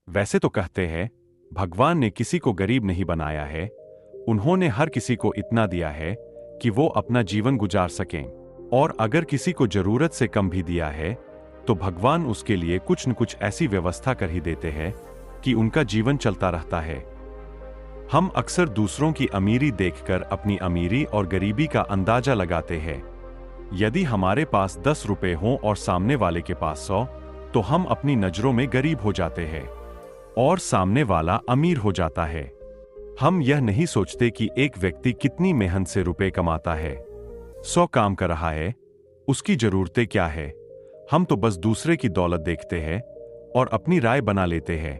वैसे तो कहते हैं भगवान ने किसी को गरीब नहीं बनाया है, उन्होंने हर किसी को इतना दिया है कि वो अपना जीवन गुजार सकें। और अगर किसी को जरूरत से कम भी दिया है तो भगवान उसके लिए कुछ न कुछ ऐसी व्यवस्था कर ही देते हैं कि उनका जीवन चलता रहता है। हम अक्सर दूसरों की अमीरी देखकर अपनी अमीरी और गरीबी का अंदाजा लगाते हैं। यदि हमारे पास 10 रुपए हों और सामने वाले के पास 100, तो हम अपनी नजरों में गरीब हो जाते हैं और सामने वाला अमीर हो जाता है। हम यह नहीं सोचते कि एक व्यक्ति कितनी मेहनत से रुपए कमाता है, 100 काम कर रहा है, उसकी जरूरतें क्या है। हम तो बस दूसरे की दौलत देखते हैं और अपनी राय बना लेते हैं।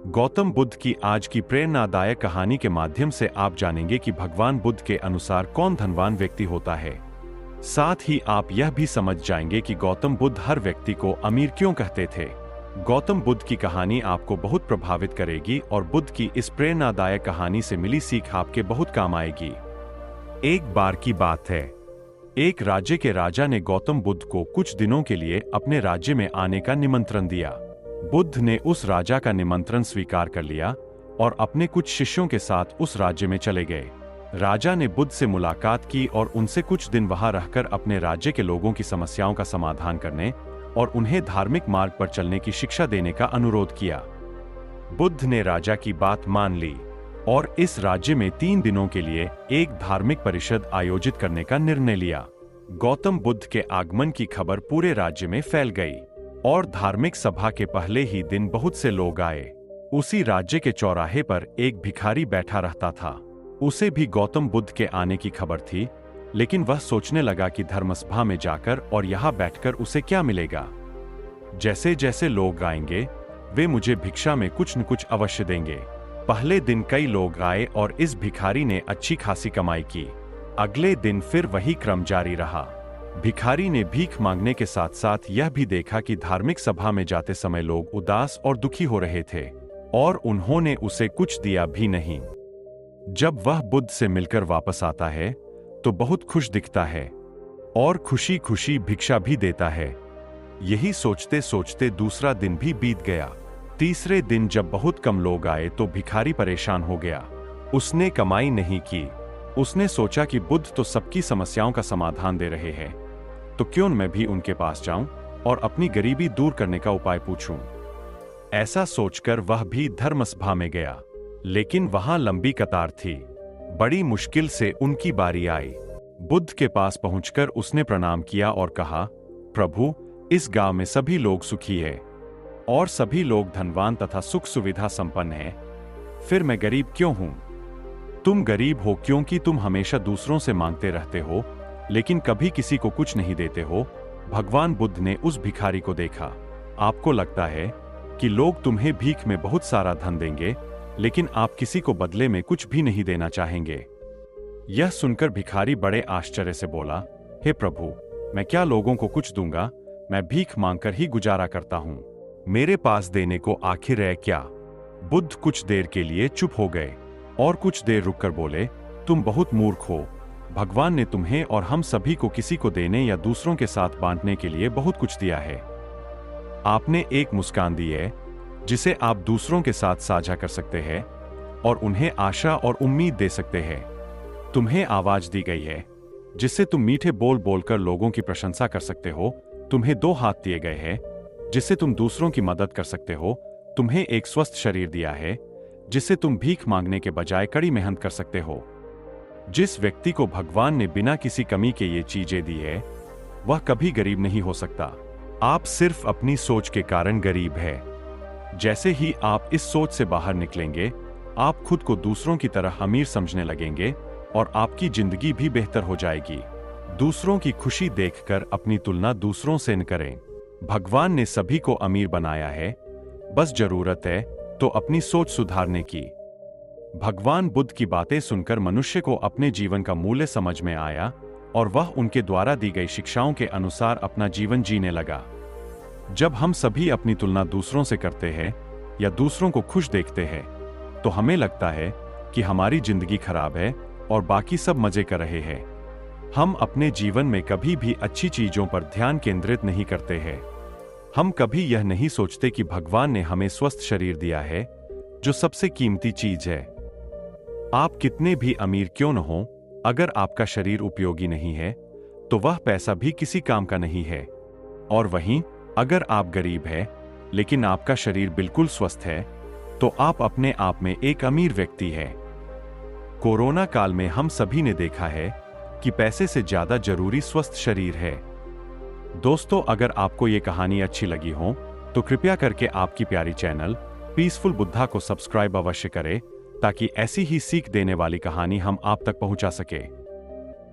गौतम बुद्ध की आज की प्रेरणादायक कहानी के माध्यम से आप जानेंगे कि भगवान बुद्ध के अनुसार कौन धनवान व्यक्ति होता है। साथ ही आप यह भी समझ जाएंगे कि गौतम बुद्ध हर व्यक्ति को अमीर क्यों कहते थे। गौतम बुद्ध की कहानी आपको बहुत प्रभावित करेगी और बुद्ध की इस प्रेरणादायक कहानी से मिली सीख आपके बहुत काम आएगी। एक बार की बात है, एक राज्य के राजा ने गौतम बुद्ध को कुछ दिनों के लिए अपने राज्य में आने का निमंत्रण दिया। बुद्ध ने उस राजा का निमंत्रण स्वीकार कर लिया और अपने कुछ शिष्यों के साथ उस राज्य में चले गए। राजा ने बुद्ध से मुलाकात की और उनसे कुछ दिन वहां रहकर अपने राज्य के लोगों की समस्याओं का समाधान करने और उन्हें धार्मिक मार्ग पर चलने की शिक्षा देने का अनुरोध किया। बुद्ध ने राजा की बात मान ली और इस राज्य में 3 दिनों के लिए एक धार्मिक परिषद आयोजित करने का निर्णय लिया। गौतम बुद्ध के आगमन की खबर पूरे राज्य में फैल गई और धार्मिक सभा के पहले ही दिन बहुत से लोग आए। उसी राज्य के चौराहे पर एक भिखारी बैठा रहता था। उसे भी गौतम बुद्ध के आने की खबर थी, लेकिन वह सोचने लगा कि धर्मसभा में जाकर और यहाँ बैठकर उसे क्या मिलेगा। जैसे जैसे लोग आएंगे वे मुझे भिक्षा में कुछ न कुछ अवश्य देंगे। पहले दिन कई लोग आए और इस भिखारी ने अच्छी खासी कमाई की। अगले दिन फिर वही क्रम जारी रहा। भिखारी ने भीख मांगने के साथ साथ यह भी देखा कि धार्मिक सभा में जाते समय लोग उदास और दुखी हो रहे थे और उन्होंने उसे कुछ दिया भी नहीं। जब वह बुद्ध से मिलकर वापस आता है तो बहुत खुश दिखता है और खुशी खुशी भिक्षा भी देता है। यही सोचते सोचते दूसरा दिन भी बीत गया। तीसरे दिन जब बहुत कम लोग आए तो भिखारी परेशान हो गया। उसने कमाई नहीं की। उसने सोचा कि बुद्ध तो सबकी समस्याओं का समाधान दे रहे हैं, तो क्यों मैं भी उनके पास जाऊं और अपनी गरीबी दूर करने का उपाय पूछूं। ऐसा सोचकर वह भी धर्मसभा में गया, लेकिन वहां लंबी कतार थी। बड़ी मुश्किल से उनकी बारी आई। बुद्ध के पास पहुंचकर उसने प्रणाम किया और कहा, प्रभु, इस गांव में सभी लोग सुखी हैं और सभी लोग धनवान तथा सुख सुविधा संपन्न हैं, फिर मैं गरीब क्यों हूं? तुम गरीब हो क्योंकि तुम हमेशा दूसरों से मांगते रहते हो, लेकिन कभी किसी को कुछ नहीं देते हो। भगवान बुद्ध ने उस भिखारी को देखा। आपको लगता है कि लोग तुम्हें भीख में बहुत सारा धन देंगे, लेकिन आप किसी को बदले में कुछ भी नहीं देना चाहेंगे। यह सुनकर भिखारी बड़े आश्चर्य से बोला, हे प्रभु, मैं क्या लोगों को कुछ दूंगा? मैं भीख मांगकर ही गुजारा करता हूं। मेरे पास देने को आखिर है क्या? बुद्ध कुछ देर के लिए चुप हो गए और कुछ देर रुककर बोले, तुम बहुत मूर्ख हो। भगवान ने तुम्हें और हम सभी को किसी को देने या दूसरों के साथ बांटने के लिए बहुत कुछ दिया है। आपने एक मुस्कान दी है जिसे आप दूसरों के साथ साझा कर सकते हैं और उन्हें आशा और उम्मीद दे सकते हैं। तुम्हें आवाज दी गई है जिससे तुम मीठे बोल बोलकर लोगों की प्रशंसा कर सकते हो। तुम्हें 2 हाथ दिए गए हैं जिससे तुम दूसरों की मदद कर सकते हो। तुम्हें एक स्वस्थ शरीर दिया है जिससे तुम भीख मांगने के बजाय कड़ी मेहनत कर सकते हो। जिस व्यक्ति को भगवान ने बिना किसी कमी के ये चीजें दी है, वह कभी गरीब नहीं हो सकता। आप सिर्फ अपनी सोच के कारण गरीब है। जैसे ही आप इस सोच से बाहर निकलेंगे, आप खुद को दूसरों की तरह अमीर समझने लगेंगे और आपकी जिंदगी भी बेहतर हो जाएगी। दूसरों की खुशी देखकर अपनी तुलना दूसरों से न करें। भगवान ने सभी को अमीर बनाया है, बस जरूरत है तो अपनी सोच सुधारने की। भगवान बुद्ध की बातें सुनकर मनुष्य को अपने जीवन का मूल्य समझ में आया और वह उनके द्वारा दी गई शिक्षाओं के अनुसार अपना जीवन जीने लगा। जब हम सभी अपनी तुलना दूसरों से करते हैं या दूसरों को खुश देखते हैं, तो हमें लगता है कि हमारी जिंदगी खराब है और बाकी सब मजे कर रहे हैं। हम अपने जीवन में कभी भी अच्छी चीजों पर ध्यान केंद्रित नहीं करते हैं। हम कभी यह नहीं सोचते कि भगवान ने हमें स्वस्थ शरीर दिया है, जो सबसे कीमती चीज है। आप कितने भी अमीर क्यों न हो, अगर आपका शरीर उपयोगी नहीं है तो वह पैसा भी किसी काम का नहीं है। और वहीं अगर आप गरीब हैं लेकिन आपका शरीर बिल्कुल स्वस्थ है, तो आप अपने आप में एक अमीर व्यक्ति हैं। कोरोना काल में हम सभी ने देखा है कि पैसे से ज्यादा जरूरी स्वस्थ शरीर है। दोस्तों, अगर आपको ये कहानी अच्छी लगी हो तो कृपया करके आपकी प्यारी चैनल पीसफुल बुद्धा को सब्सक्राइब अवश्य करें, ताकि ऐसी ही सीख देने वाली कहानी हम आप तक पहुंचा सके।